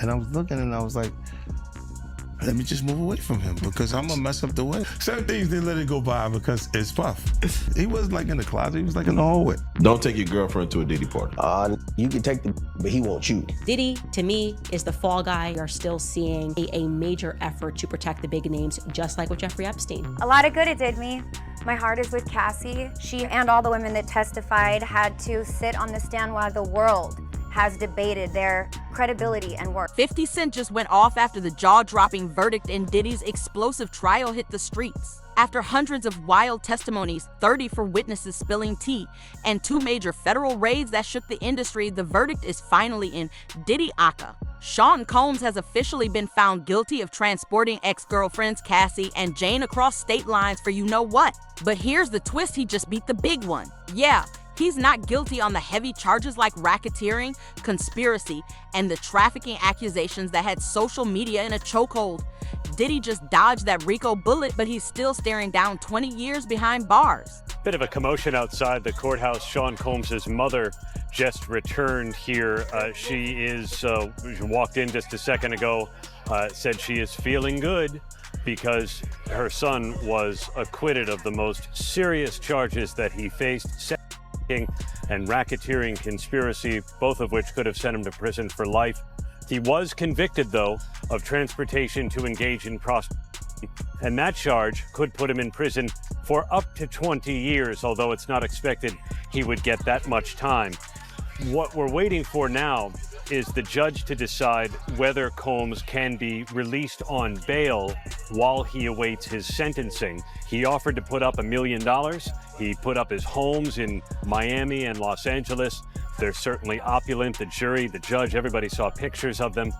And I was looking and I was like, let me just move away from him because I'm gonna mess up the way. Certain things they let it go by because it's Puff. He wasn't like in the closet, he was like in the hallway. Don't take your girlfriend to a Diddy party. You can take but he won't shoot. Diddy, to me, is the fall guy. We are still seeing a major effort to protect the big names, just like with Jeffrey Epstein. A lot of good it did me. My heart is with Cassie. She and all the women that testified had to sit on the stand while the world has debated their credibility and worth. 50 Cent just went off after the jaw-dropping verdict in Diddy's explosive trial hit the streets. After hundreds of wild testimonies, 30 for witnesses spilling tea, and 2 major federal raids that shook the industry, the verdict is finally in. Diddy Aka. Sean Combs has officially been found guilty of transporting ex-girlfriends Cassie and Jane across state lines for you know what. But here's the twist, he just beat the big one. Yeah, he's not guilty on the heavy charges like racketeering, conspiracy, and the trafficking accusations that had social media in a chokehold. Diddy just dodged that RICO bullet, but he's still staring down 20 years behind bars. Bit of a commotion outside the courthouse. Sean Combs' mother just returned here. She walked in just a second ago, said she is feeling good because her son was acquitted of the most serious charges that he faced. And racketeering conspiracy, both of which could have sent him to prison for life. He was convicted, though, of transportation to engage in prostitution, and that charge could put him in prison for up to 20 years, although it's not expected he would get that much time. What we're waiting for now is the judge to decide whether Combs can be released on bail while he awaits his sentencing. He offered to put up $1 million. He put up his homes in Miami and Los Angeles. They're certainly opulent. The jury, the judge, everybody saw pictures of them.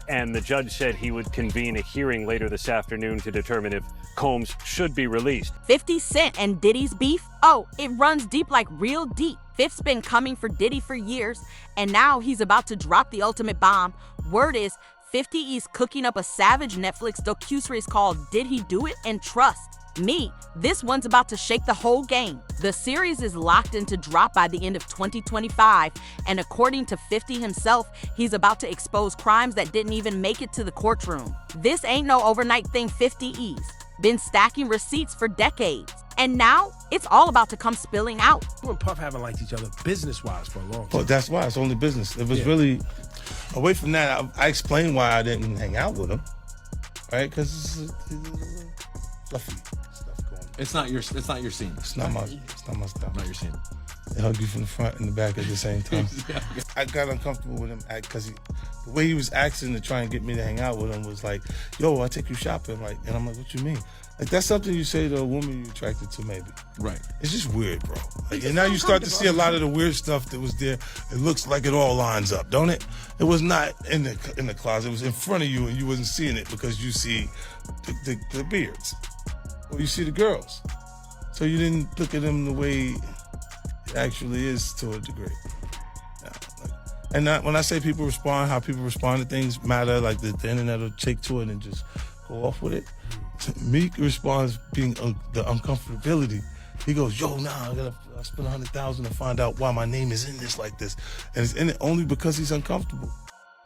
And the judge said he would convene a hearing later this afternoon to determine if Combs should be released. 50 Cent and Diddy's beef? Oh, it runs deep, like real deep. 50's been coming for Diddy for years, and now he's about to drop the ultimate bomb. Word is 50 is cooking up a savage Netflix docuseries called Did He Do It? And trust me, this one's about to shake the whole game. The series is locked in to drop by the end of 2025, and according to 50 himself, he's about to expose crimes that didn't even make it to the courtroom. This ain't no overnight thing. 50's been stacking receipts for decades, and now it's all about to come spilling out. You and Puff haven't liked each other business-wise for a long time. Well, that's why it's only business. It was really, away from that, I explained why I didn't hang out with him, right? Because it's fluffy stuff going on. It's not your scene. It's not my stuff. Not your scene. They hug you from the front and the back at the same time. I got uncomfortable with him because the way he was asking to try and get me to hang out with him was like, yo, I'll take you shopping. Like, and I'm like, what you mean? Like, that's something you say to a woman you're attracted to, maybe. Right. It's just weird, bro. Like, and now you start to see a lot of the weird stuff that was there. It looks like it all lines up, don't it? It was not in the closet. It was in front of you, and you wasn't seeing it because you see the beards. Or you see the girls. So you didn't look at them the way it actually is to a degree. And when I say people respond, how people respond to things matter, like the internet will take to it and just go off with it. Meek responds being the uncomfortability. He goes, yo, nah, I spent $100,000 to find out why my name is in this like this. And it's in it only because he's uncomfortable.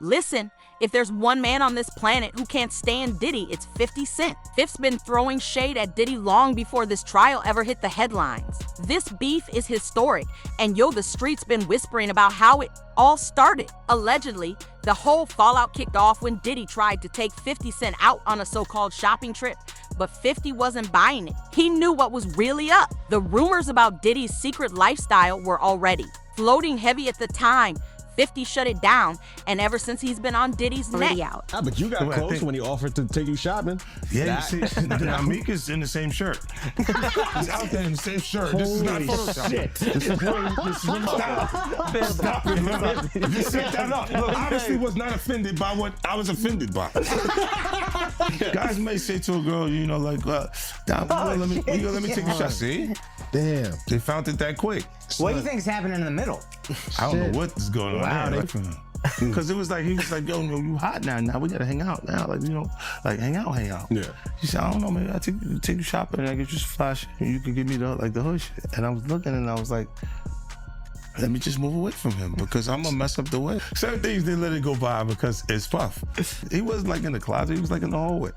Listen, if there's one man on this planet who can't stand Diddy, it's 50 Cent. 50's been throwing shade at Diddy long before this trial ever hit the headlines. This beef is historic, and the streets been whispering about how it all started. Allegedly, the whole fallout kicked off when Diddy tried to take 50 Cent out on a so-called shopping trip, but 50 wasn't buying it. He knew what was really up. The rumors about Diddy's secret lifestyle were already floating heavy at the time. 50 shut it down, and ever since he's been on Diddy's neck. Out. But you got close when he offered to take you shopping. Yeah, you see, now Meek is in the same shirt. He's out there in the same shirt. This is not Photoshop. Stop it. Just set that up. Look, obviously was not offended by what I was offended by. Guys may say to a girl, like, let me take a shot. See? Damn. They found it that quick. What do you think's happening in the middle? I don't know what is going on there. Because he was like, yo, you hot now. Now we gotta hang out now. Like, hang out. Yeah. He said, I don't know, maybe I'll take you shopping and I get you some flash and you can give me the hood shit. And I was looking and I was like, let me just move away from him because I'm gonna mess up the way. Certain things they let it go by because it's Puff. He wasn't like in the closet, he was like in the hallway.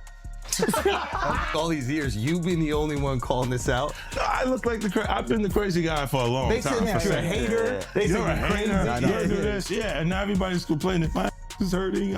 All these years, you've been the only one calling this out. I look like I've been the crazy guy for a long They time. said you're a hater. They said You're a crazy. hater. You do this. Yeah, and now everybody's complaining. My is hurting.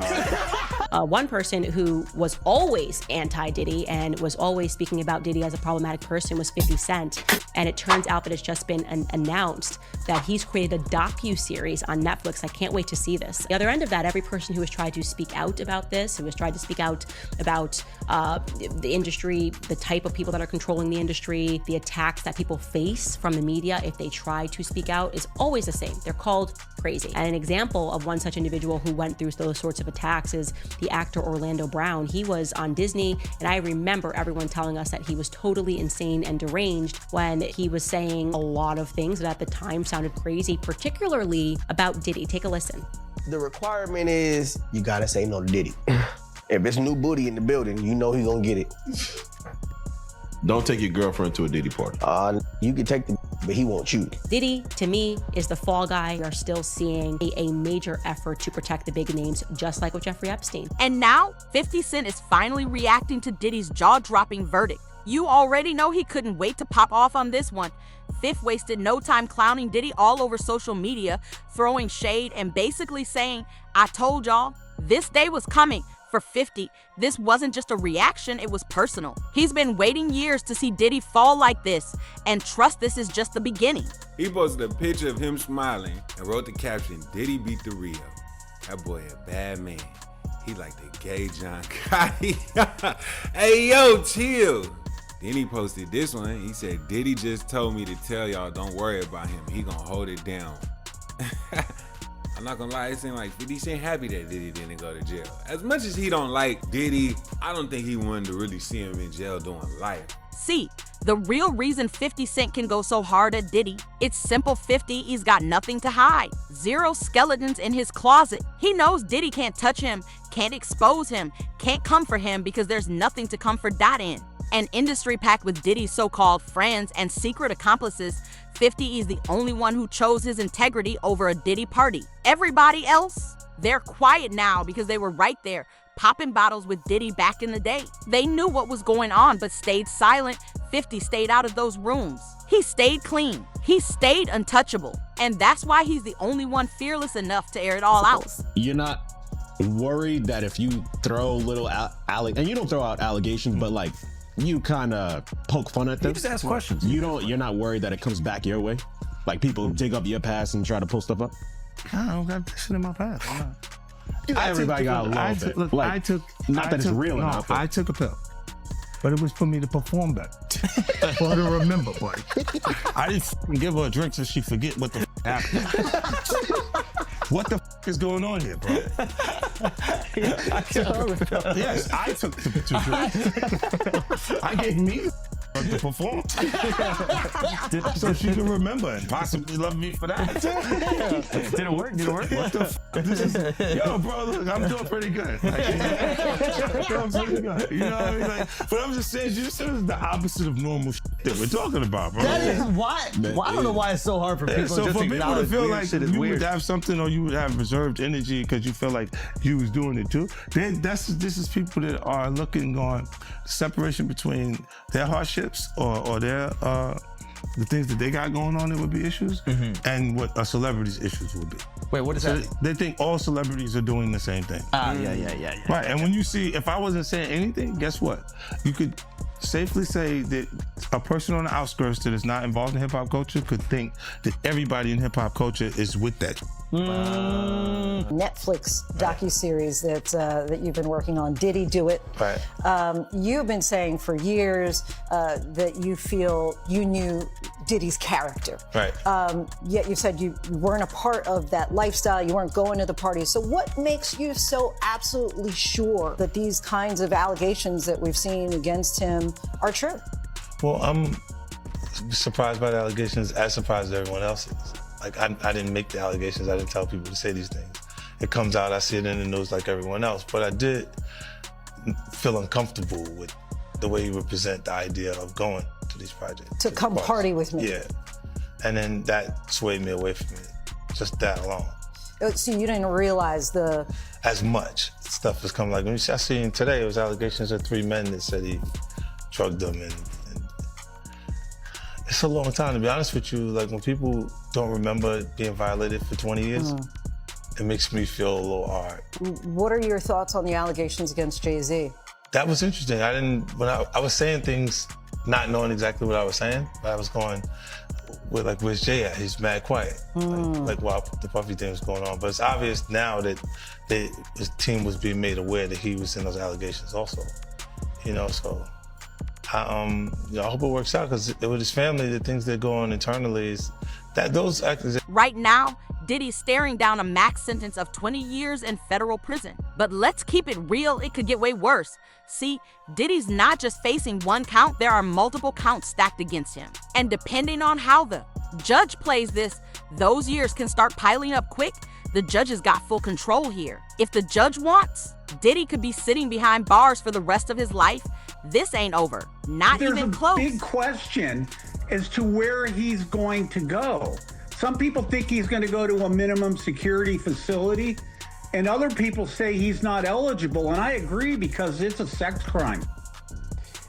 One person who was always anti-Diddy and was always speaking about Diddy as a problematic person was 50 Cent. And it turns out that it's just been announced that he's created a docu-series on Netflix. I can't wait to see this. The other end of that, every person who has tried to speak out about this, who has tried to speak out about the industry, the type of people that are controlling the industry, the attacks that people face from the media if they try to speak out, is always the same. They're called crazy. And an example of one such individual who went through those sorts of attacks is the actor Orlando Brown. He was on Disney, and I remember everyone telling us that he was totally insane and deranged when he was saying a lot of things that at the time sounded crazy, particularly about Diddy. Take a listen. The requirement is you gotta say no to Diddy. If it's new booty in the building, you know he's gonna get it. Don't take your girlfriend to a Diddy party. You can take the, but he won't you. Diddy, to me, is the fall guy. We are still seeing a major effort to protect the big names, just like with Jeffrey Epstein. And now, 50 Cent is finally reacting to Diddy's jaw-dropping verdict. You already know he couldn't wait to pop off on this one. Fifth wasted no time clowning Diddy all over social media, throwing shade and basically saying, I told y'all, this day was coming. For 50, this wasn't just a reaction, it was personal. He's been waiting years to see Diddy fall like this, and trust this is just the beginning. He posted a picture of him smiling and wrote the caption, Diddy beat the Rio. That boy a bad man. He like the gay John Gotti. Hey, yo, chill. Then he posted this one. He said, Diddy just told me to tell y'all don't worry about him. He gonna hold it down. I'm not gonna lie, it seemed like 50 Cent happy that Diddy didn't go to jail. As much as he don't like Diddy, I don't think he wanted to really see him in jail doing life. See, the real reason 50 Cent can go so hard at Diddy, it's simple 50, he's got nothing to hide. Zero skeletons in his closet. He knows Diddy can't touch him, can't expose him, can't come for him because there's nothing to comfort that in. An industry packed with Diddy's so-called friends and secret accomplices, 50 is the only one who chose his integrity over a Diddy party. Everybody else, they're quiet now because they were right there, popping bottles with Diddy back in the day. They knew what was going on but stayed silent. 50 stayed out of those rooms. He stayed clean. He stayed untouchable. And that's why he's the only one fearless enough to air it all out. You're not worried that if you throw little and you don't throw out allegations, but like you kind of poke fun at them. You just ask questions. You're not worried that it comes back your way? Like people dig up your past and try to pull stuff up? I don't got shit in my past. Everybody got a little bit. Look, like, not that it's real enough. But I took a pill, but it was for me to perform better. For her to remember, buddy. I didn't give her a drink so she forget what the happened. What the is going on here, bro? Yes, I took the drinks. I gave me to perform. So she can remember and possibly love me for that. Did it work? What the yo, bro, look, I'm doing pretty good. I'm pretty good. You know what I mean? Like, but I'm just saying, this is the opposite of normal that we're talking about, bro. That is why. I don't know why it's so hard for people so just for to people to feel like shit is you weird. would have something or you would have reserved energy because you feel like you was doing it too, then this is people that are looking on separation between their hardships or their the things that they got going on that would be issues and what a celebrity's issues would be. Wait, what is that? They think all celebrities are doing the same thing. Yeah. Right, and when you see, if I wasn't saying anything, guess what? You could safely say that a person on the outskirts that is not involved in hip hop culture could think that everybody in hip hop culture is with that. Netflix docuseries that you've been working on, Diddy Do It. Right. You've been saying for years that you feel you knew Diddy's character. Right. Yet you said you weren't a part of that lifestyle, you weren't going to the parties. So what makes you so absolutely sure that these kinds of allegations that we've seen against him are true? Well, I'm surprised by the allegations, as surprised as everyone else is. Like, I didn't make the allegations, I didn't tell people to say these things. It comes out, I see it in the news like everyone else, but I did feel uncomfortable with the way you represent the idea of going to these projects. To come party with me. Yeah. And then that swayed me away from it, just that alone. So you didn't realize As much stuff was coming. Like, when I seen today, it was allegations of 3 men that said he drugged them. And it's a long time, to be honest with you. Like, when people don't remember being violated for 20 years, it makes me feel a little hard. What are your thoughts on the allegations against Jay-Z? That was interesting. When I was saying things, not knowing exactly what I was saying, but I was going, where's Jay at? He's mad quiet. Like while the Puffy thing was going on. But it's obvious now that his team was being made aware that he was in those allegations also. So I hope it works out, because with his family, the things that go on internally is that those accusations. Right now, Diddy's staring down a max sentence of 20 years in federal prison. But let's keep it real, it could get way worse. See, Diddy's not just facing one count, there are multiple counts stacked against him. And depending on how the judge plays this, those years can start piling up quick. The judge has got full control here. If the judge wants, Diddy could be sitting behind bars for the rest of his life. This ain't over, not even close. There's a big question as to where he's going to go. Some people think he's going to go to a minimum security facility, and other people say he's not eligible. And I agree, because it's a sex crime.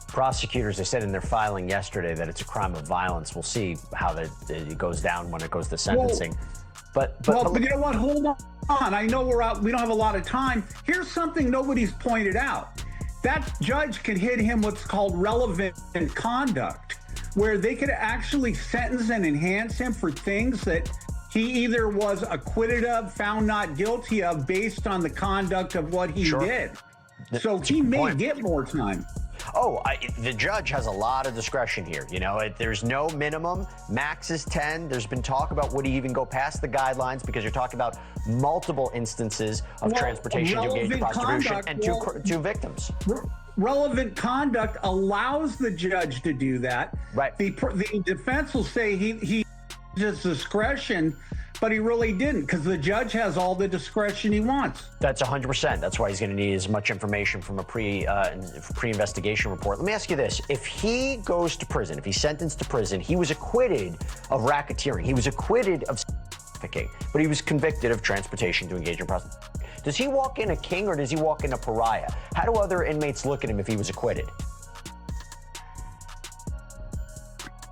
Prosecutors, they said in their filing yesterday that it's a crime of violence. We'll see how it goes down when it goes to sentencing. But you know what? Hold on. I know we're out. We don't have a lot of time. Here's something nobody's pointed out. That judge can hit him what's called relevant conduct, where they could actually sentence and enhance him for things that he either was acquitted of, found not guilty of, based on the conduct of what he did. So he may get more time. The judge has a lot of discretion here. There's no minimum. Max is 10. There's been talk about would he even go past the guidelines, because you're talking about multiple instances of transportation to engage in prostitution and two victims. Relevant conduct allows the judge to do that. Right. The defense will say he has discretion, but he really didn't, because the judge has all the discretion he wants. That's 100%. That's why he's going to need as much information from a pre-investigation report. Let me ask you this. If he goes to prison, if he's sentenced to prison, he was acquitted of racketeering. He was acquitted of trafficking, but he was convicted of transportation to engage in prostitution. Does he walk in a king, or does he walk in a pariah? How do other inmates look at him if he was acquitted?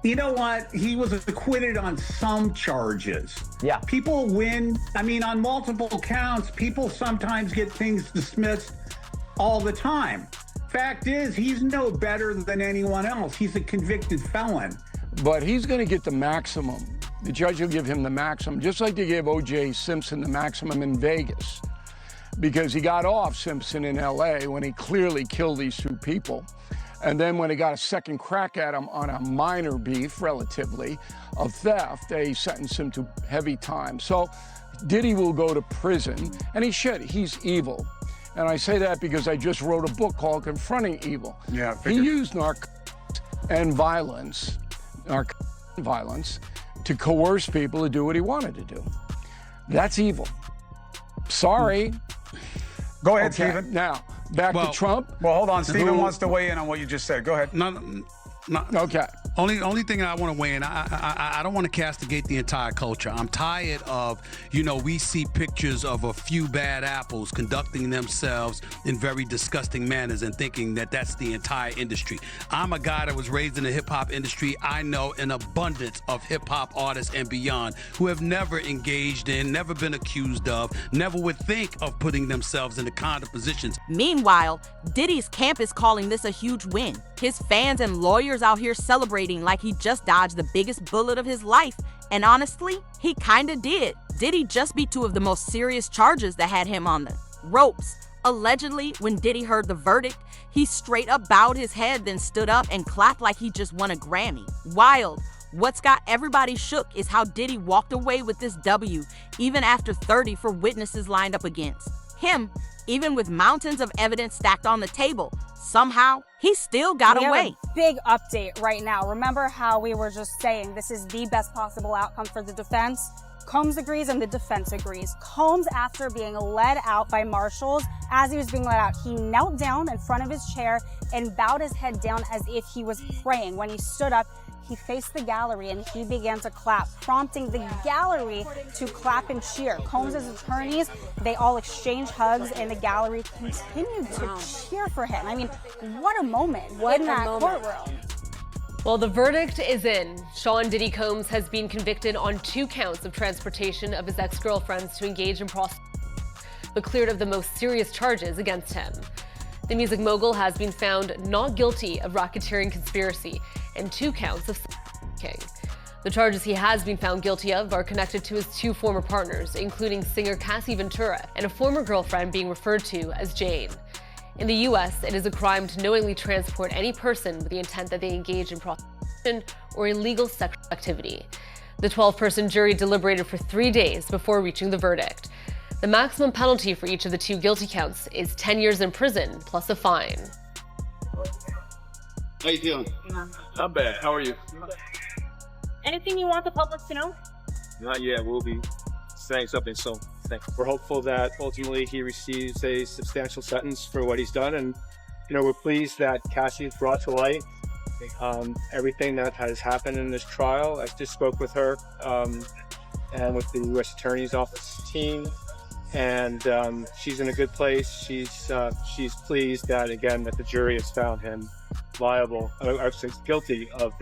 You know what? He was acquitted on some charges. Yeah. People win. I mean, on multiple counts, people sometimes get things dismissed all the time. Fact is, he's no better than anyone else. He's a convicted felon. But he's going to get the maximum. The judge will give him the maximum, just like they gave O.J. Simpson the maximum in Vegas, because he got off, Simpson, in L.A. when he clearly killed these 2 people. And then when they got a second crack at him on a minor beef, relatively, of theft, they sentenced him to heavy time. So Diddy will go to prison, and he should. He's evil. And I say that because I just wrote a book called Confronting Evil. Yeah, he used narcotics and violence to coerce people to do what he wanted to do. That's evil. Sorry. Go ahead, Stephen. Now, back to Trump. Well, hold on. Stephen wants to weigh in on what you just said. Go ahead. Okay. Only thing I want to weigh in, I don't want to castigate the entire culture. I'm tired of, we see pictures of a few bad apples conducting themselves in very disgusting manners and thinking that that's the entire industry. I'm a guy that was raised in the hip-hop industry. I know an abundance of hip-hop artists and beyond who have never engaged in, never been accused of, never would think of putting themselves in the kind of positions. Meanwhile, Diddy's camp is calling this a huge win. His fans and lawyers out here celebrating like he just dodged the biggest bullet of his life. And honestly, he kinda did. Diddy just beat 2 of the most serious charges that had him on the ropes. Allegedly, when Diddy heard the verdict, he straight up bowed his head, then stood up and clapped like he just won a Grammy. Wild. What's got everybody shook is how Diddy walked away with this W, even after 30 for witnesses lined up against him. Even with mountains of evidence stacked on the table, somehow he still got away. Big update right now. Remember how we were just saying this is the best possible outcome for the defense? Combs agrees and the defense agrees. Combs, after being led out by marshals, as he was being let out, he knelt down in front of his chair and bowed his head down as if he was praying. When he stood up, he faced the gallery and he began to clap, prompting the gallery to clap and cheer. Combs' attorneys, they all exchanged hugs and the gallery continued to cheer for him. I mean, what a moment in that courtroom. Well, the verdict is in. Sean Diddy Combs has been convicted on 2 counts of transportation of his ex-girlfriends to engage in prostitution, but cleared of the most serious charges against him. The music mogul has been found not guilty of racketeering conspiracy and 2 counts of trafficking. The charges he has been found guilty of are connected to his 2 former partners, including singer Cassie Ventura and a former girlfriend being referred to as Jane. In the U.S., it is a crime to knowingly transport any person with the intent that they engage in prostitution or illegal sexual activity. The 12-person jury deliberated for 3 days before reaching the verdict. The maximum penalty for each of the 2 guilty counts is 10 years in prison plus a fine. How you feeling? Not bad. How are you? Anything you want the public to know? Not yet. We'll be saying something soon. We're hopeful that ultimately he receives a substantial sentence for what he's done, and we're pleased that Cassie has brought to light everything that has happened in this trial. I just spoke with her and with the U.S. Attorney's Office team, and she's in a good place. She's pleased that the jury has found him liable, guilty of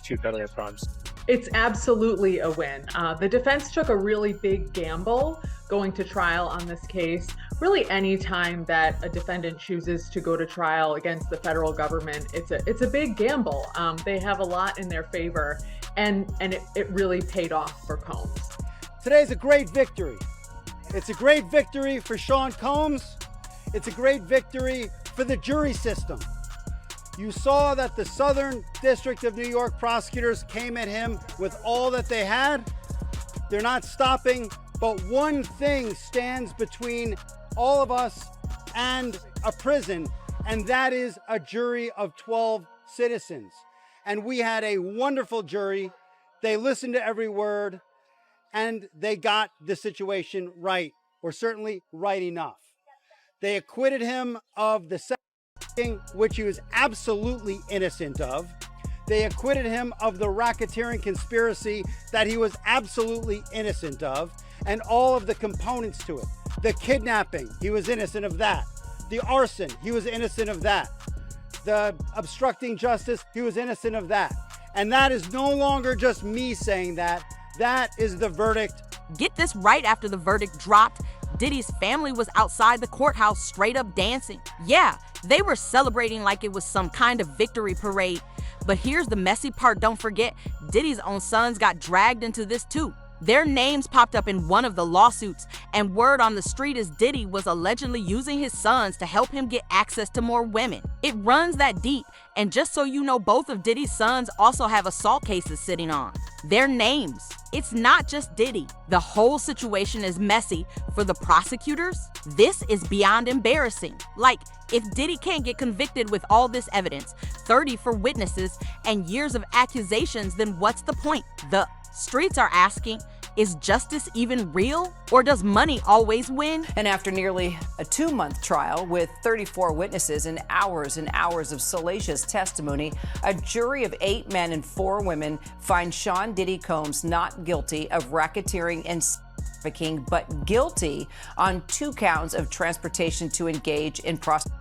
2 federal crimes. It's absolutely a win. The defense took a really big gamble going to trial on this case. Really, any time that a defendant chooses to go to trial against the federal government, it's a big gamble. They have a lot in their favor, and it really paid off for Combs. Today's a great victory. It's a great victory for Sean Combs. It's a great victory for the jury system. You saw that the Southern District of New York prosecutors came at him with all that they had. They're not stopping, but one thing stands between all of us and a prison, and that is a jury of 12 citizens. And we had a wonderful jury. They listened to every word, and they got the situation right, or certainly right enough. They acquitted him of the which he was absolutely innocent of. They acquitted him of the racketeering conspiracy that he was absolutely innocent of, and all of the components to it. The kidnapping, he was innocent of that. The arson, he was innocent of that. The obstructing justice, he was innocent of that. And that is no longer just me saying that. That is the verdict. Get this right, after the verdict dropped, Diddy's family was outside the courthouse straight up dancing. Yeah, they were celebrating like it was some kind of victory parade. But here's the messy part, don't forget, Diddy's own sons got dragged into this too. Their names popped up in one of the lawsuits, and word on the street is Diddy was allegedly using his sons to help him get access to more women. It runs that deep, and just so you know, both of Diddy's sons also have assault cases sitting on their names. It's not just Diddy. The whole situation is messy for the prosecutors. This is beyond embarrassing. Like, if Diddy can't get convicted with all this evidence, 30 for witnesses, and years of accusations, then what's the point? The streets are asking, is justice even real? Or does money always win? And after nearly a 2-month trial with 34 witnesses and hours of salacious testimony, a jury of 8 men and 4 women finds Sean Diddy Combs not guilty of racketeering and trafficking, but guilty on 2 counts of transportation to engage in prostitution.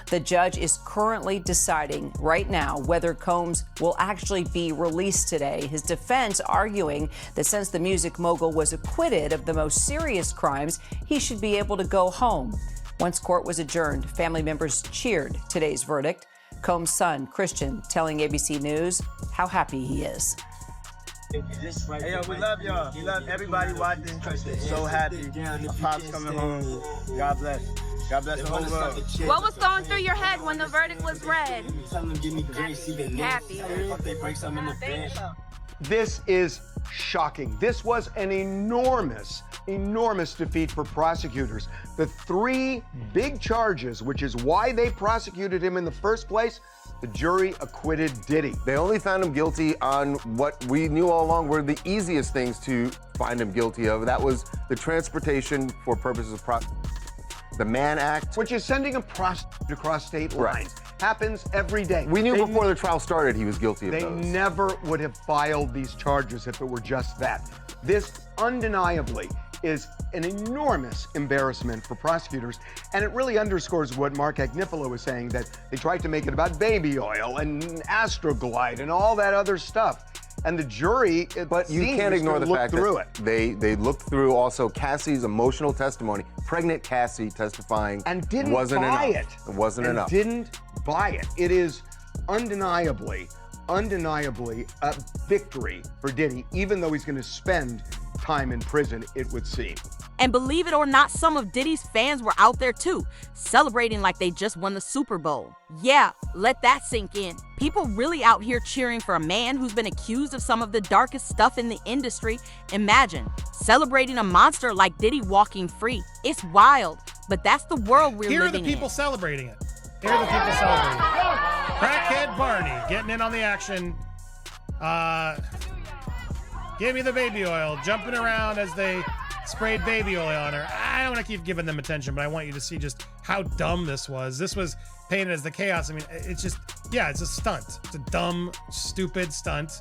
The judge is currently deciding right now whether Combs will actually be released today. His defense arguing that since the music mogul was acquitted of the most serious crimes, he should be able to go home. Once court was adjourned, family members cheered today's verdict. Combs' son, Christian, telling ABC News how happy he is. Hey, yo, we love y'all. We love everybody watching. So happy. My pop's coming home. God bless. God bless the whole world. What was going through your head when the verdict was read? Happy. This is shocking. This was an enormous defeat for prosecutors. The 3 big charges, which is why they prosecuted him in the first place, The jury acquitted Diddy. They only found him guilty on what we knew all along were the easiest things to find him guilty of. That was the transportation for purposes of the Mann Act. Which is sending a prostitute across state lines. Happens every day. We knew before the trial started he was guilty of those. They never would have filed these charges if it were just that. This undeniably is an enormous embarrassment for prosecutors, and it really underscores what Mark Agnifilo was saying, that they tried to make it about baby oil and Astroglide and all that other stuff. And the jury, but you can't ignore the fact that they looked through also Cassie's emotional testimony. Pregnant Cassie testifying and didn't wasn't buy enough. it. It wasn't and enough. Didn't buy it. It is undeniably a victory for Diddy, even though he's going to spend time in prison, it would seem. And believe it or not, some of Diddy's fans were out there too, celebrating like they just won the Super Bowl. Yeah, let that sink in. People really out here cheering for a man who's been accused of some of the darkest stuff in the industry. Imagine celebrating a monster like Diddy walking free. It's wild, but that's the world we're living in. Here are the people celebrating it. Here are the people celebrating it. Crackhead Barney getting in on the action. Gave me the baby oil, jumping around as they sprayed baby oil on her. I don't want to keep giving them attention, but I want you to see just how dumb this was. This was painted as the chaos. I mean, it's just, yeah, it's a stunt. It's a dumb, stupid stunt.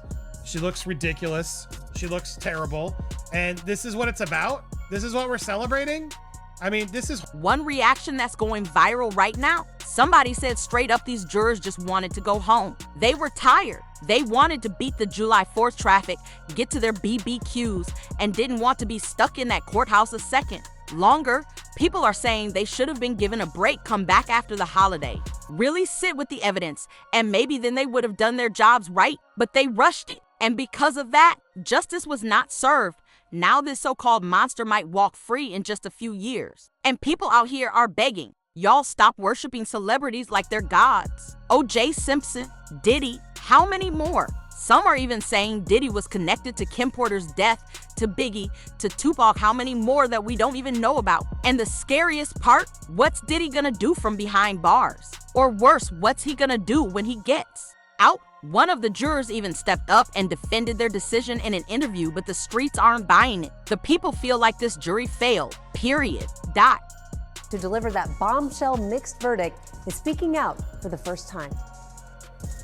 She looks ridiculous. She looks terrible. And this is what it's about? This is what we're celebrating? I mean, this is one reaction that's going viral right now. Somebody said straight up these jurors just wanted to go home. They were tired. They wanted to beat the July 4th traffic, get to their BBQs, and didn't want to be stuck in that courthouse a second longer. People are saying they should have been given a break, come back after the holiday, really sit with the evidence, and maybe then they would have done their jobs right, but they rushed it. And because of that, justice was not served. Now this so-called monster might walk free in just a few years. And people out here are begging, y'all stop worshiping celebrities like they're gods. O.J. Simpson, Diddy, how many more? Some are even saying Diddy was connected to Kim Porter's death, to Biggie, to Tupac, how many more that we don't even know about. And the scariest part, what's Diddy gonna do from behind bars? Or worse, what's he gonna do when he gets out? One of the jurors even stepped up and defended their decision in an interview, but the streets aren't buying it. The people feel like this jury failed, period. Dot. To deliver that bombshell mixed verdict is speaking out for the first time.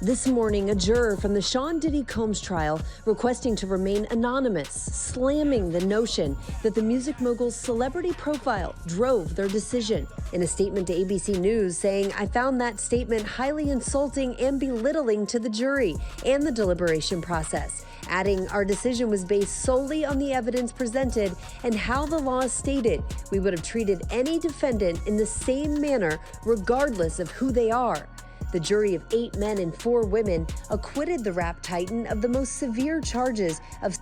This morning, a juror from the Sean Diddy Combs trial requesting to remain anonymous, slamming the notion that the music mogul's celebrity profile drove their decision. In a statement to ABC News saying, "I found that statement highly insulting and belittling to the jury and the deliberation process," adding, "Our decision was based solely on the evidence presented and how the law is stated. We would have treated any defendant in the same manner regardless of who they are." The jury of 8 men and 4 women acquitted the rap titan of the most severe charges of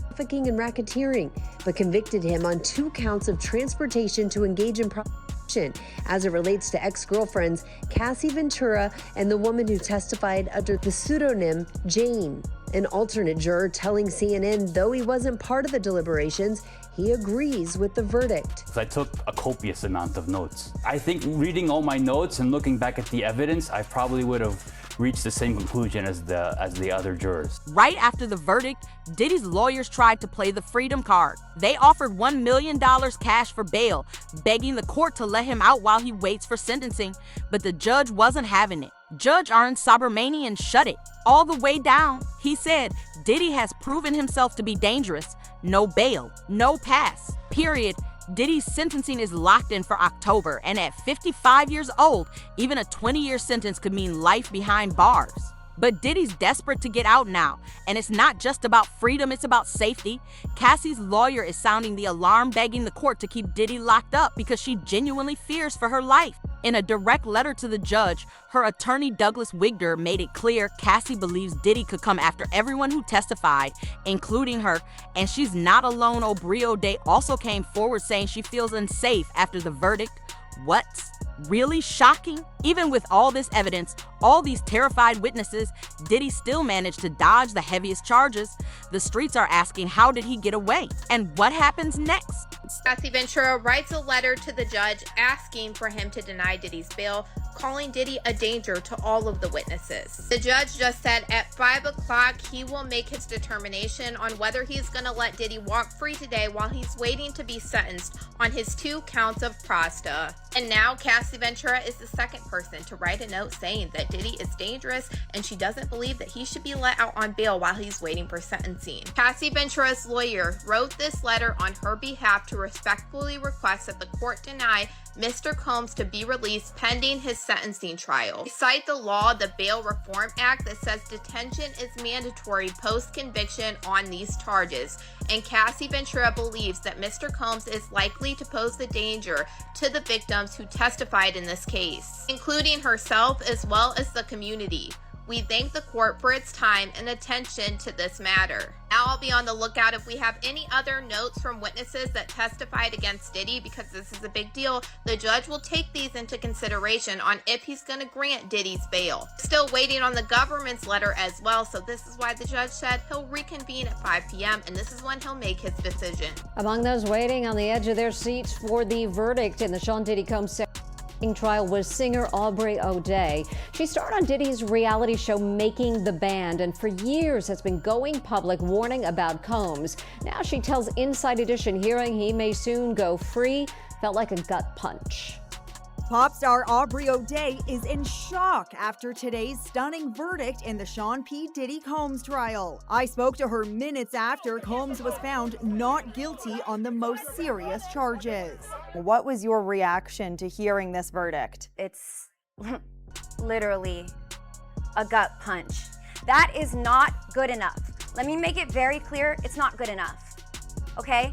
trafficking and racketeering, but convicted him on 2 counts of transportation to engage in prostitution as it relates to ex-girlfriends Cassie Ventura and the woman who testified under the pseudonym Jane. An alternate juror telling CNN, though he wasn't part of the deliberations, he agrees with the verdict. I took a copious amount of notes. I think reading all my notes and looking back at the evidence, I probably would have reached the same conclusion as the other jurors. Right after the verdict, Diddy's lawyers tried to play the freedom card. They offered $1 million cash for bail, begging the court to let him out while he waits for sentencing, but the judge wasn't having it. Judge Arun Subramanian shut it all the way down. He said, Diddy has proven himself to be dangerous. No bail, no pass, period. Diddy's sentencing is locked in for October, and at 55 years old, even a 20-year sentence could mean life behind bars. But Diddy's desperate to get out now, and it's not just about freedom, it's about safety. Cassie's lawyer is sounding the alarm, begging the court to keep Diddy locked up because she genuinely fears for her life. In a direct letter to the judge, her attorney Douglas Wigder made it clear Cassie believes Diddy could come after everyone who testified, including her, and she's not alone. Obrio Day also came forward saying she feels unsafe after the verdict. What's really shocking? Even with all this evidence, all these terrified witnesses, Diddy still managed to dodge the heaviest charges. The streets are asking, how did he get away? And what happens next? sentence. Cassie Ventura writes a letter to the judge asking for him to deny Diddy's bail, calling Diddy a danger to all of the witnesses. The judge just said at 5 o'clock he will make his determination on whether he's going to let Diddy walk free today while he's waiting to be sentenced on his 2 counts of prosta. And now Cassie Ventura is the second person to write a note saying that Diddy is dangerous and she doesn't believe that he should be let out on bail while he's waiting for sentencing. Cassie Ventura's lawyer wrote this letter on her behalf to respectfully request that the court deny Mr. Combs to be released pending his sentencing trial. They cite the law, the Bail Reform Act, that says detention is mandatory post-conviction on these charges, and Cassie Ventura believes that Mr. Combs is likely to pose a danger to the victims who testified in this case, including herself as well as the community. We thank the court for its time and attention to this matter. Now I'll be on the lookout if we have any other notes from witnesses that testified against Diddy, because this is a big deal. The judge will take these into consideration on if he's going to grant Diddy's bail. Still waiting on the government's letter as well, so this is why the judge said he'll reconvene at 5 p.m. and this is when he'll make his decision. Among those waiting on the edge of their seats for the verdict in the Sean Diddy Combs trial was singer Aubrey O'Day. She starred on Diddy's reality show Making the Band and for years has been going public warning about Combs. Now she tells Inside Edition hearing he may soon go free felt like a gut punch. Pop star Aubrey O'Day is in shock after today's stunning verdict in the Sean P. Diddy Combs trial. I spoke to her minutes after Combs was found not guilty on the most serious charges. What was your reaction to hearing this verdict? It's literally a gut punch. That is not good enough. Let me make it very clear, it's not good enough, okay?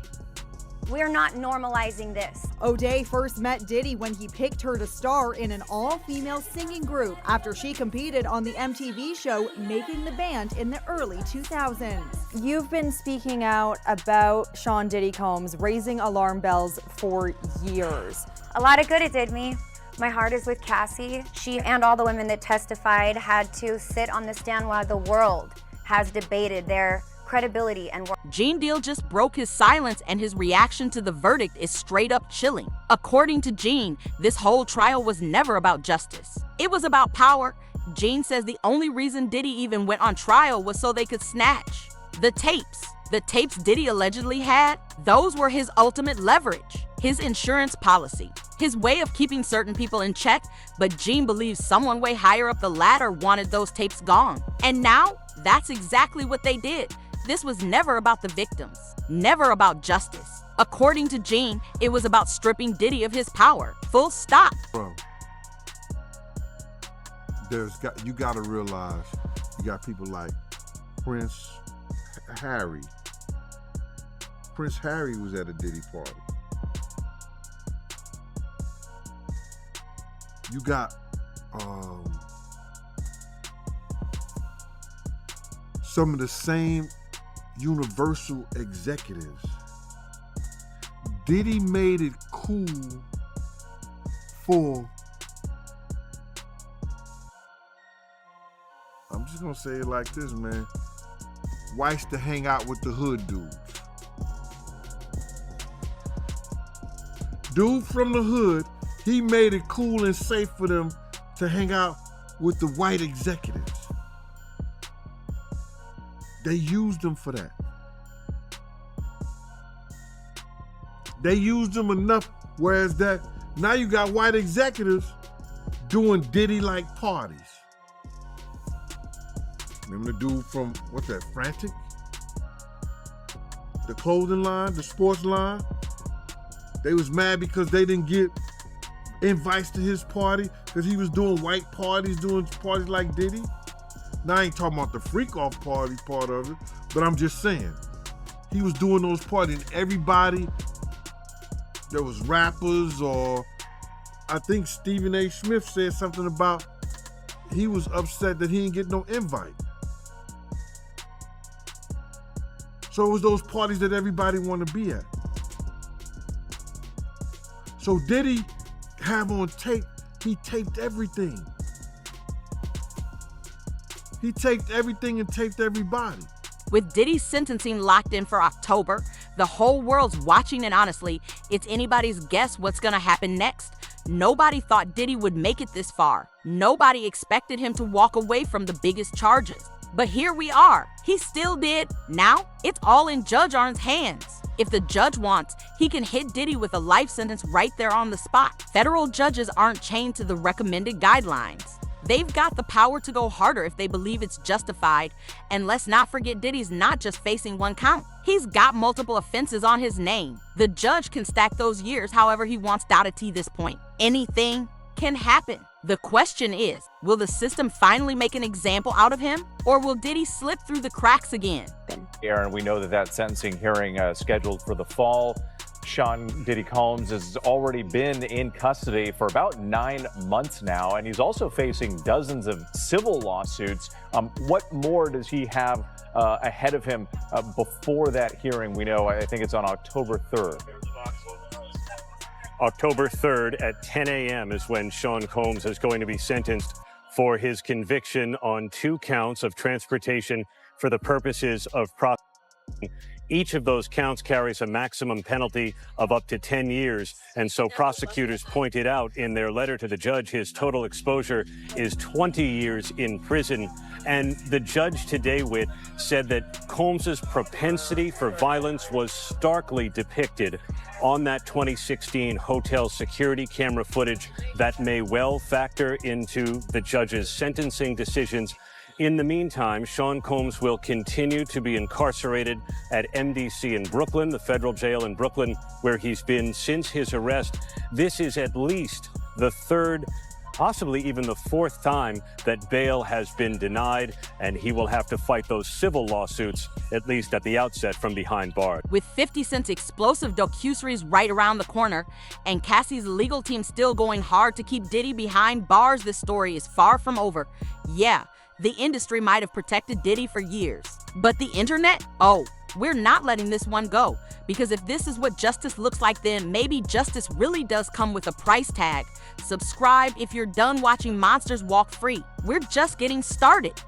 We're not normalizing this. O'Day first met Diddy when he picked her to star in an all-female singing group after she competed on the MTV show Making the Band in the early 2000s. You've been speaking out about Sean Diddy Combs, raising alarm bells for years. A lot of good it did me. My heart is with Cassie. She and all the women that testified had to sit on the stand while the world has debated their credibility and work. Gene Deal just broke his silence, and his reaction to the verdict is straight up chilling. According to Gene, this whole trial was never about justice. It was about power. Gene says the only reason Diddy even went on trial was so they could snatch the tapes. The tapes Diddy allegedly had, those were his ultimate leverage, his insurance policy, his way of keeping certain people in check, but Gene believes someone way higher up the ladder wanted those tapes gone. And now, that's exactly what they did. This was never about the victims, never about justice. According to Gene, it was about stripping Diddy of his power. Full stop. Bro, you gotta realize you got people like Prince Harry. Prince Harry was at a Diddy party. You got some of the same Universal executives. Diddy made it cool for, I'm just gonna say it like this, man, whites to hang out with the hood dudes. Dude from the hood, he made it cool and safe for them to hang out with the white executives. They used them for that. They used them enough, whereas that now you got white executives doing Diddy-like parties. Remember the dude from, what's that, Frantic? The clothing line, the sports line? They was mad because they didn't get invites to his party because he was doing white parties, doing parties like Diddy. Now I ain't talking about the freak off party part of it, but I'm just saying, he was doing those parties and everybody, there was rappers, or I think Stephen A. Smith said something about he was upset that he didn't get no invite. So it was those parties that everybody wanted to be at. So Diddy have on tape, he taped everything. He taped everything and taped everybody. With Diddy's sentencing locked in for October, The whole world's watching, and honestly, it's anybody's guess what's gonna happen next. Nobody thought Diddy would make it this far. Nobody expected him to walk away from the biggest charges. But here we are. He still did. Now, it's all in Judge Arn's hands. If the judge wants, he can hit Diddy with a life sentence right there on the spot. Federal judges aren't chained to the recommended guidelines. They've got the power to go harder if they believe it's justified. And let's not forget, Diddy's not just facing one count. He's got multiple offenses on his name. The judge can stack those years however he wants to this point. Anything can happen. The question is, will the system finally make an example out of him, or will Diddy slip through the cracks again? Aaron, we know that sentencing hearing scheduled for the fall. Sean Diddy Combs has already been in custody for about 9 months now, and he's also facing dozens of civil lawsuits. What more does he have ahead of him before that hearing? We know, I think it's on October 3rd. October 3rd at 10 a.m. is when Sean Combs is going to be sentenced for his conviction on 2 counts of transportation for the purposes of prostitution. Each of those counts carries a maximum penalty of up to 10 years. And so prosecutors pointed out in their letter to the judge his total exposure is 20 years in prison. And the judge today, Whit, said that Combs's propensity for violence was starkly depicted on that 2016 hotel security camera footage that may well factor into the judge's sentencing decisions. In the meantime, Sean Combs will continue to be incarcerated at MDC in Brooklyn, the federal jail in Brooklyn, where he's been since his arrest. This is at least the 3rd, possibly even the 4th time that bail has been denied, and he will have to fight those civil lawsuits, at least at the outset, from behind bars. With 50 Cent's explosive docuseries right around the corner, and Cassie's legal team still going hard to keep Diddy behind bars, this story is far from over. Yeah, the industry might have protected Diddy for years, but the internet? Oh, we're not letting this one go, because if this is what justice looks like, then maybe justice really does come with a price tag. Subscribe if you're done watching monsters walk free. We're just getting started.